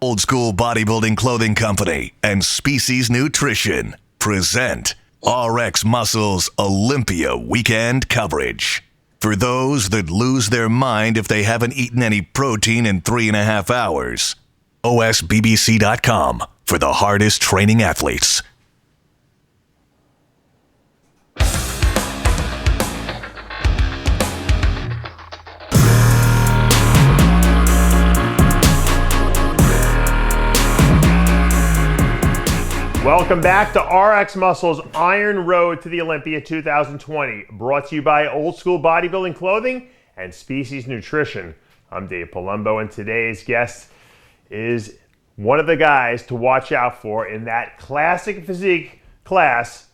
Old School Bodybuilding Clothing Company and Species Nutrition present RXMuscle's Olympia weekend coverage. For those that lose their mind if they haven't eaten any protein in 3.5 hours, osbbc.com for the hardest training athletes. Welcome back to RXMuscle's Iron Road to the Olympia 2020, brought to you by Old School Bodybuilding Clothing and Species Nutrition. I'm Dave Palumbo, and today's guest is one of the guys to watch out for in that classic physique class.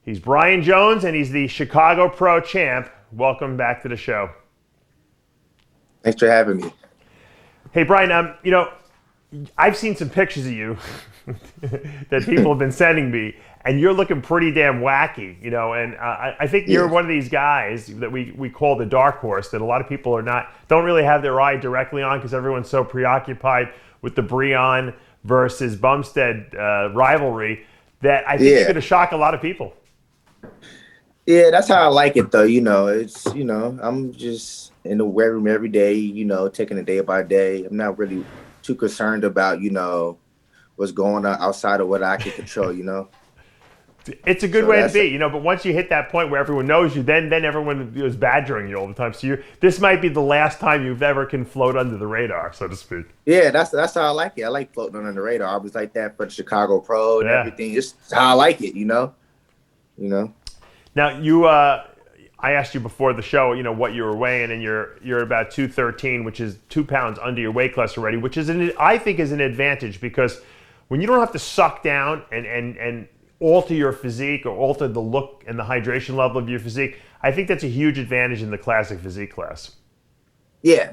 He's Bryan Jones, and he's the Chicago Pro Champ. Welcome back to the show. Thanks for having me. Hey, Bryan, I've seen some pictures of you that people have been sending me, and you're looking pretty damn wacky, and I think you're one of these guys that we call the dark horse that a lot of people don't really have their eye directly on because everyone's so preoccupied with the Breon versus Bumstead rivalry that I think you're going to shock a lot of people. Yeah, that's how I like it, though. I'm just in the weight room every day, taking it day by day. I'm not really too concerned about, what's going on outside of what I can control, It's a good way to be, but once you hit that point where everyone knows you, then everyone is badgering you all the time. So this might be the last time you've ever can float under the radar, so to speak. Yeah, that's how I like it. I like floating under the radar. I was like that for the Chicago Pro and everything. It's how I like it, Now, I asked you before the show, what you were weighing, and you're about 213, which is 2 pounds under your weight class already, which I think is an advantage because when you don't have to suck down and alter your physique or alter the look and the hydration level of your physique, I think that's a huge advantage in the classic physique class. Yeah,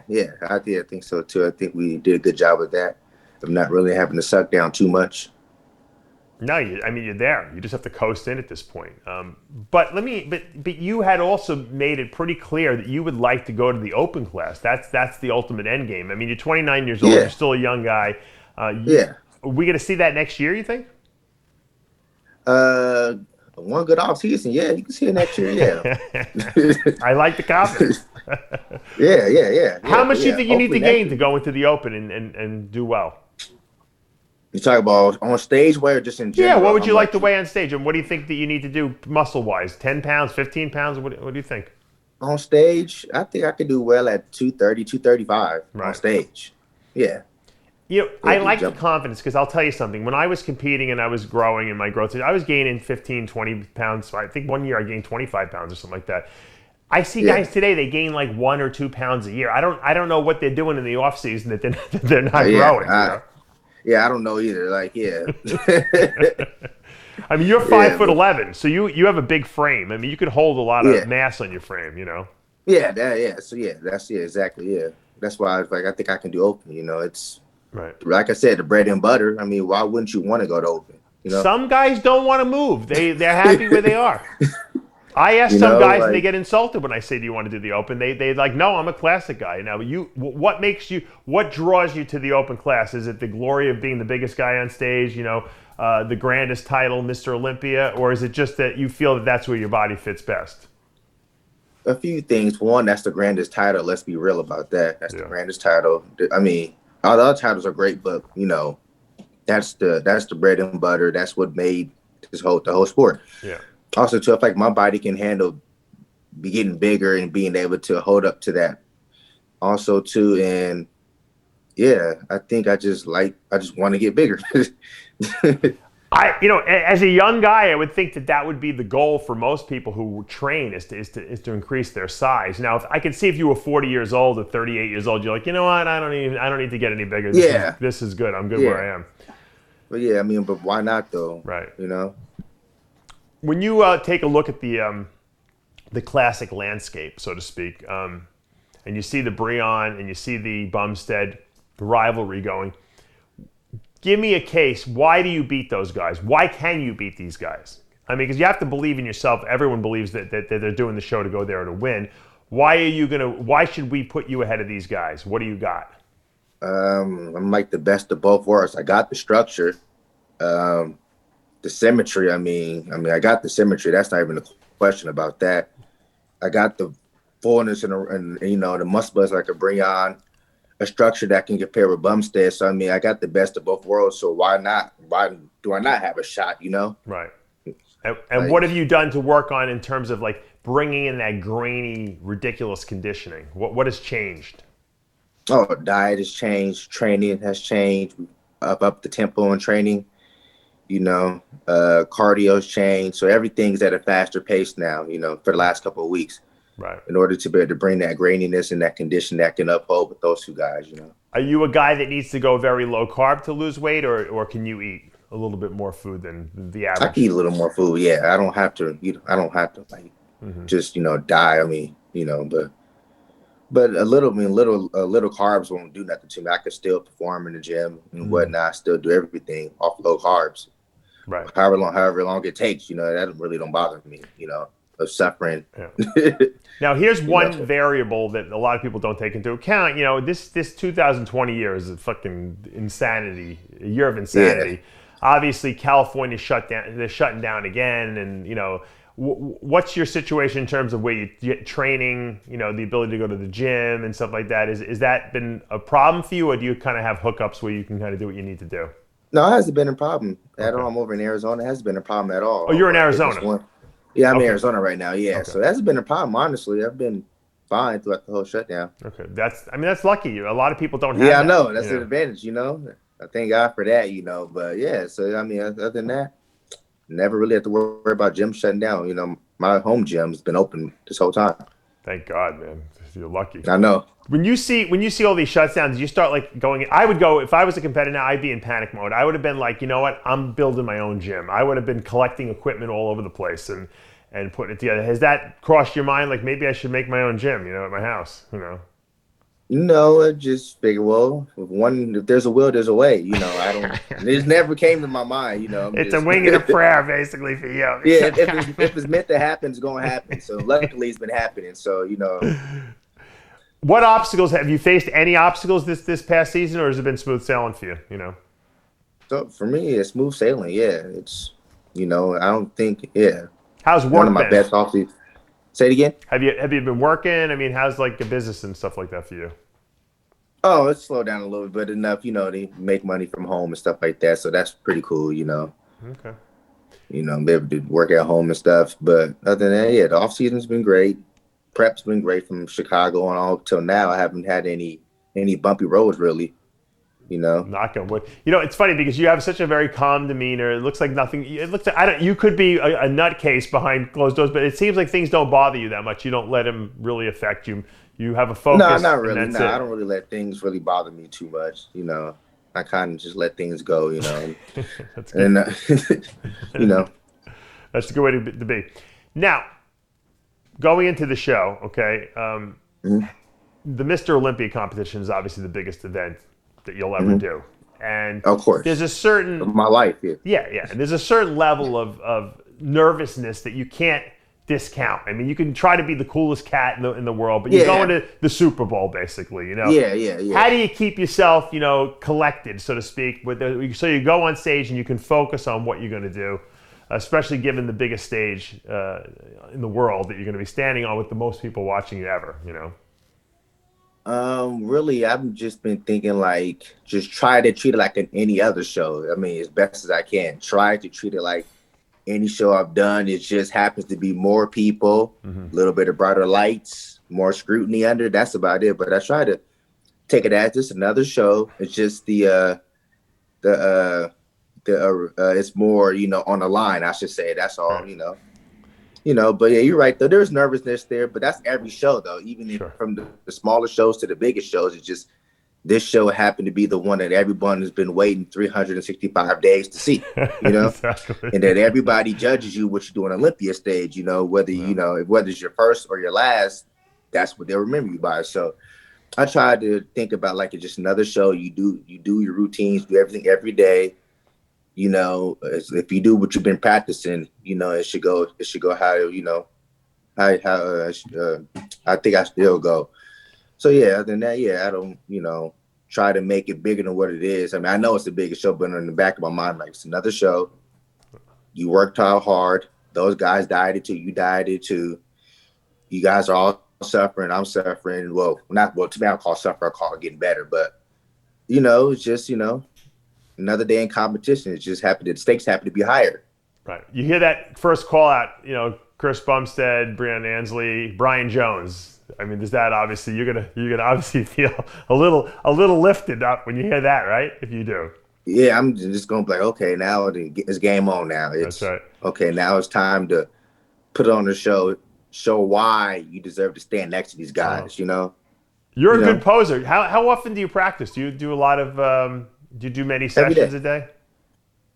I think so too. I think we did a good job with that, of not really having to suck down too much. No, you're there. You just have to coast in at this point. But you had also made it pretty clear that you would like to go to the open class. That's the ultimate end game. You're 29 years old. You're still a young guy. Are we going to see that next year, you think? One good off season, you can see it next year. Yeah. I like the confidence. Yeah. How much do you think you need to gain to go into the open and do well? You talk about on stage weight or just in general? Yeah, what would you like to weigh on stage? And what do you think that you need to do muscle-wise? 10 pounds, 15 pounds? What do you think? On stage, I think I could do well at 230, 235 on stage. Yeah. I like the confidence because I'll tell you something. When I was competing and I was growing in my growth, I was gaining 15, 20 pounds. I think one year I gained 25 pounds or something like that. I see guys today, they gain like 1 or 2 pounds a year. I don't know what they're doing in the off season that they're not growing. I don't know either. You're 5'11", so you have a big frame. You could hold a lot of mass on your frame, So exactly. Yeah, that's why I think I can do open. It's right. Like I said, the bread and butter. Why wouldn't you want to go to open? Some guys don't want to move. They're happy where they are. I ask some guys, and they get insulted when I say, "Do you want to do the open?" They like, "No, I'm a classic guy." Now, what draws you to the open class? Is it the glory of being the biggest guy on stage? The grandest title, Mr. Olympia, or is it just that you feel that that's where your body fits best? A few things. One, that's the grandest title. Let's be real about that. That's the grandest title. All the other titles are great, but that's the bread and butter. That's what made the whole sport. Yeah. Also, too, I feel like my body can handle getting bigger and being able to hold up to that. Also, too, and I think I just want to get bigger. As a young guy, I would think that would be the goal for most people who train is to increase their size. Now, I can see if you were 40 years old or 38 years old, you're like, you know what? I don't need to get any bigger. This is good. I'm good where I am. But but why not though? Right. When you take a look at the classic landscape, so to speak, and you see the Breon and you see the Bumstead, the rivalry going, give me a case. Why do you beat those guys? Why can you beat these guys? Because you have to believe in yourself. Everyone believes that they're doing the show to go there to win. Why should we put you ahead of these guys? What do you got? I'm like the best of both worlds. I got the structure, the symmetry. I got the symmetry. That's not even a question about that. I got the fullness and the muscle buzz like a Breon, a structure that can compare with Bumstead. So I got the best of both worlds. So why not? Why do I not have a shot? Right. And what have you done to work on in terms of like bringing in that grainy, ridiculous conditioning? What has changed? Oh, diet has changed, training has changed, up the tempo in training. Cardio's changed. So everything's at a faster pace now. For the last couple of weeks. Right. In order to be able to bring that graininess and that condition that can uphold with those two guys. Are you a guy that needs to go very low carb to lose weight, or can you eat a little bit more food than the average? I can eat a little more food. Yeah, I don't have to. I don't have to just die. But a little carbs won't do nothing to me. I could still perform in the gym and whatnot. Still do everything off low carbs. Right. However long it takes. That really don't bother me. Of suffering. Yeah. Now, here's one variable that a lot of people don't take into account. This 2020 year is a fucking insanity, a year of insanity. Yeah. Obviously, California shut down. They're shutting down again, and what's your situation in terms of where you get training? The ability to go to the gym and stuff like that. Is that been a problem for you, or do you kind of have hookups where you can kind of do what you need to do? No, it hasn't been a problem at all. I'm over in Arizona. It hasn't been a problem at all. Oh, you're in Arizona. Yeah, I'm in Arizona right now. Yeah, so that's been a problem. Honestly, I've been fine throughout the whole shutdown. Okay, that's lucky. A lot of people don't have. Yeah, I know that's an advantage. I thank God for that. But yeah, so other than that, never really have to worry about gyms shutting down. My home gym's been open this whole time. Thank God, man. You're lucky. I know. When you see all these shutdowns, you start like going. I would go if I was a competitor now. I'd be in panic mode. I would have been like, you know what? I'm building my own gym. I would have been collecting equipment all over the place and putting it together. Has that crossed your mind? Like maybe I should make my own gym, at my house. No, I just figured, well, if there's a will, there's a way. I don't. It never came to my mind. It's a wing and a prayer, basically, for you. Yeah, if it's meant to happen, it's gonna happen. So luckily, it's been happening. So What obstacles have you faced? Any obstacles this past season, or has it been smooth sailing for you? So for me, it's smooth sailing. Yeah, it's I don't think How's work one of my been? best off seasons. Say it again. Have you been working? How's like the business and stuff like that for you? Oh, it's slowed down a little bit enough, to make money from home and stuff like that. So that's pretty cool, Okay. Be able to work at home and stuff. But other than that, the off season's been great. Prep's been great from Chicago on all till now. I haven't had any bumpy roads really. Knock on wood. It's funny because you have such a very calm demeanor. It looks like nothing. It looks like you could be a nutcase behind closed doors, but it seems like things don't bother you that much. You don't let them really affect you. You have a focus. No, not really. No, I don't really let things really bother me too much. I kind of just let things go. That's good. And that's a good way to be. Now, going into the show, okay. The Mr. Olympia competition is obviously the biggest event that you'll ever do, and of course, there's a certain of my life. Yeah. And there's a certain level of nervousness that you can't discount. You can try to be the coolest cat in the world, but you're going to the Super Bowl, basically. Yeah. How do you keep yourself, collected, so to speak, so you go on stage and you can focus on what you're going to do, especially given the biggest stage in the world that you're going to be standing on with the most people watching you ever. Really, I've just been thinking just try to treat it like any other show. As best as I can. Try to treat it like any show I've done. It just happens to be more people, a little bit of brighter lights, more scrutiny under. That's about it. But I try to take it as just another show. It's just it's more, on the line, I should say. That's all, But yeah, you're right though. There's nervousness there, but that's every show though. Even from the smaller shows to the biggest shows, it's just this show happened to be the one that everyone has been waiting 365 days to see. Exactly. And that everybody judges you what you do on Olympia stage. Whether whether it's your first or your last, that's what they'll remember you by. So I try to think about it's just another show. You do your routines, do everything every day. If you do what you've been practicing, it should go how I think I still go. So yeah, other than that, I don't, try to make it bigger than what it is. I mean, I know it's the biggest show, but in the back of my mind, like, it's another show. You worked out hard. Those guys dieted too. You dieted too. You guys are all suffering. I'm suffering. Well, to me, I don't call suffering. I call it getting better. But, it's just, another day in competition. It just happened. The stakes happen to be higher. Right. You hear that first call out, Chris Bumstead, Breon Ansley, Brian Jones. I mean, there's that obviously. You're gonna obviously feel a little lifted up when you hear that, right? If you do. Yeah, I'm just gonna be like, okay, now it's game on. Now That's right. Okay, now it's time to put on the show why you deserve to stand next to these guys. You're a good poser. How often do you practice? Do you do a lot of? Do you do many sessions a day?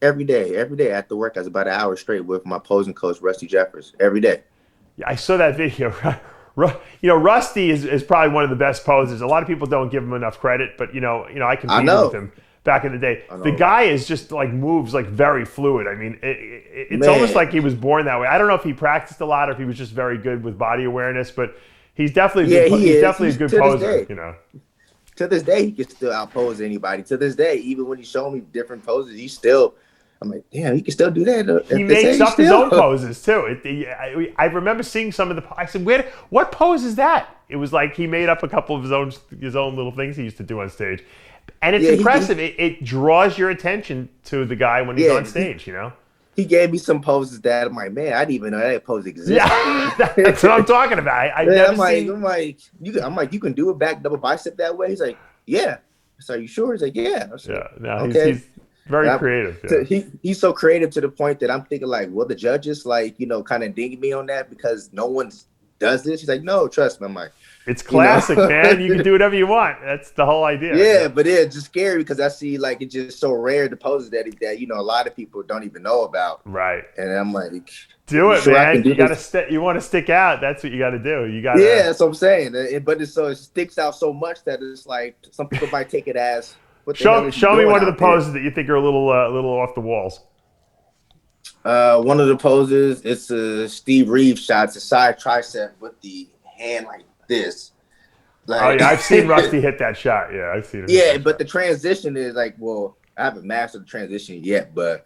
Every day after work, I was about an hour straight with my posing coach, Rusty Jeffers, every day. Yeah, I saw that video. Rusty is probably one of the best posers. A lot of people don't give him enough credit, but I competed with him back in the day. The guy is just moves very fluid. I mean, it's almost like he was born that way. I don't know if he practiced a lot or if he was just very good with body awareness, but he's definitely a good poser. To this day, he can still outpose anybody. To this day, even when he's showing me different poses, he's still. I'm like, damn, he can still do that. He makes up his own poses too. I remember seeing some of the. I said, what pose is that? It was like he made up a couple of his own little things he used to do on stage, and it's impressive. It draws your attention to the guy when he's on stage. He gave me some poses that I'm like, man, I didn't even know that pose existed. Yeah, that's what I'm talking about. I'm like, you can do a back double bicep that way. He's like, yeah. So are you sure? He's like, yeah. He's very creative. Yeah. He's so creative to the point that I'm thinking like, well, the judges kind of ding me on that because no one does this. He's like, no, trust me. I'm like, it's classic, man. You can do whatever you want. That's the whole idea. Yeah, but it's just scary because I see it's just so rare the poses that a lot of people don't even know about. Right. And I'm like, do it, man. You want to stick out. That's what you got to do. You got. Yeah, that's what I'm saying. But it sticks out so much that it's like some people might take it as. Show me one of the poses that you think are a little off the walls. One of the poses, it's a Steve Reeves shot. It's a side tricep with the hand like this. I've seen Rusty hit that shot. Yeah, I've seen it. Yeah, but the transition is I haven't mastered the transition yet, but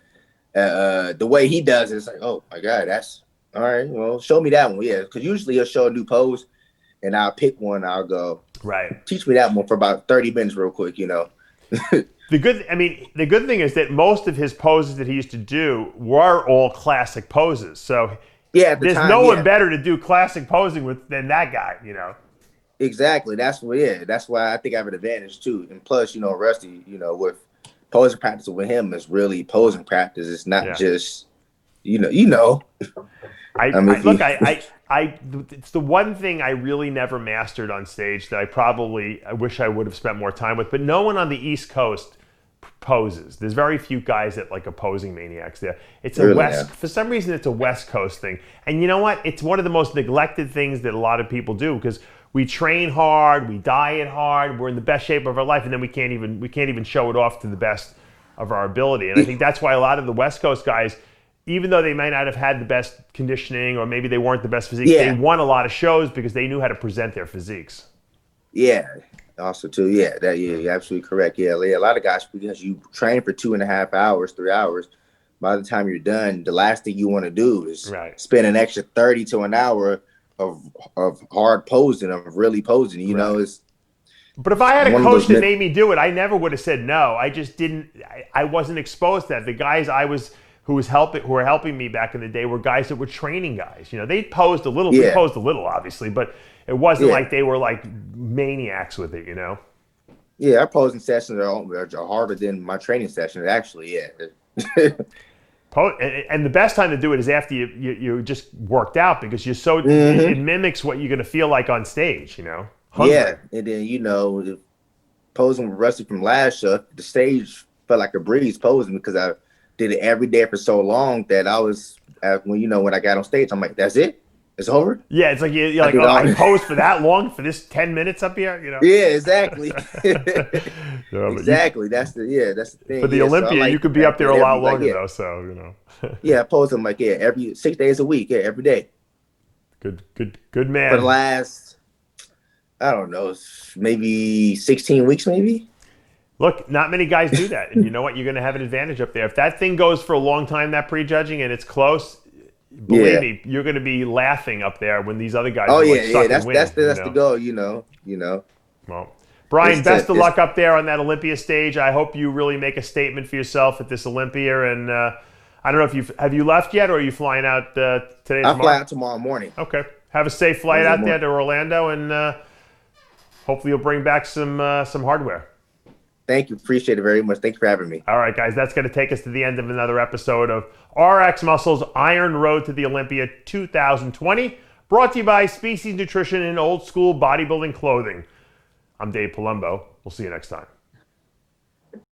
the way he does it, it's like, oh my God, that's all right. Well, show me that one. Yeah, because usually he'll show a new pose, and I'll pick one. I'll go, right. Teach me that one for about 30 minutes real quick, The good thing is that most of his poses that he used to do were all classic poses. So there's no one better to do classic posing than that guy, Exactly. That's why I think I have an advantage too. And plus, Rusty, with posing practice with him is really posing practice. It's not just, it's the one thing I really never mastered on stage that I wish I would have spent more time with. But no one on the East Coast poses. There's very few guys that are posing maniacs there. It's for some reason it's a West Coast thing. And you know what? It's one of the most neglected things that a lot of people do because we train hard, we diet hard, we're in the best shape of our life, and then we can't even show it off to the best of our ability. And I think that's why a lot of the West Coast guys, even though they might not have had the best conditioning or maybe they weren't the best physique, they won a lot of shows because they knew how to present their physiques. Yeah. Also too, you're absolutely correct. Yeah, a lot of guys, because you train for 2.5 hours, 3 hours, by the time you're done, the last thing you want to do is spend an extra 30 to an hour of hard posing, of really posing. It's. But if I had a coach that made me do it, I never would have said no. I just didn't. I wasn't exposed to that. The guys who were helping me back in the day were guys that were training guys. They posed a little. We posed a little, obviously, but it wasn't like they were like maniacs with it. Yeah, our posing sessions are harder than my training sessions. Actually, yeah. And the best time to do it is after you just worked out because you're so it mimics what you're going to feel like on stage. Hungry. Yeah, and then posing with Rusty from last show, the stage felt like a breeze posing because I did it every day for so long that I was when I got on stage, I'm like, that's it. It's over? Yeah, it's like you're like, I posed for that long for this 10 minutes up here, Yeah, exactly. Exactly. That's the thing. For the Olympia, so you could be up there a lot longer though, so Yeah, I posed them every 6 days a week, every day. Good man. For the last, I don't know, maybe 16 weeks, maybe. Look, not many guys do that. And you know what? You're going to have an advantage up there. If that thing goes for a long time, that prejudging, and it's close, believe me, you're going to be laughing up there when these other guys that's the goal, you know. Well, Bryan, best of luck up there on that Olympia stage. I hope you really make a statement for yourself at this Olympia. And I don't know if have you left yet, or are you flying out today? I'll fly out tomorrow morning. Okay. Have a safe flight out there to Orlando, and hopefully you'll bring back some hardware. Thank you. Appreciate it very much. Thank you for having me. All right, guys, that's going to take us to the end of another episode of RXMuscle's Iron Road to the Olympia 2020, brought to you by Species Nutrition and Old School Bodybuilding Clothing. I'm Dave Palumbo. We'll see you next time.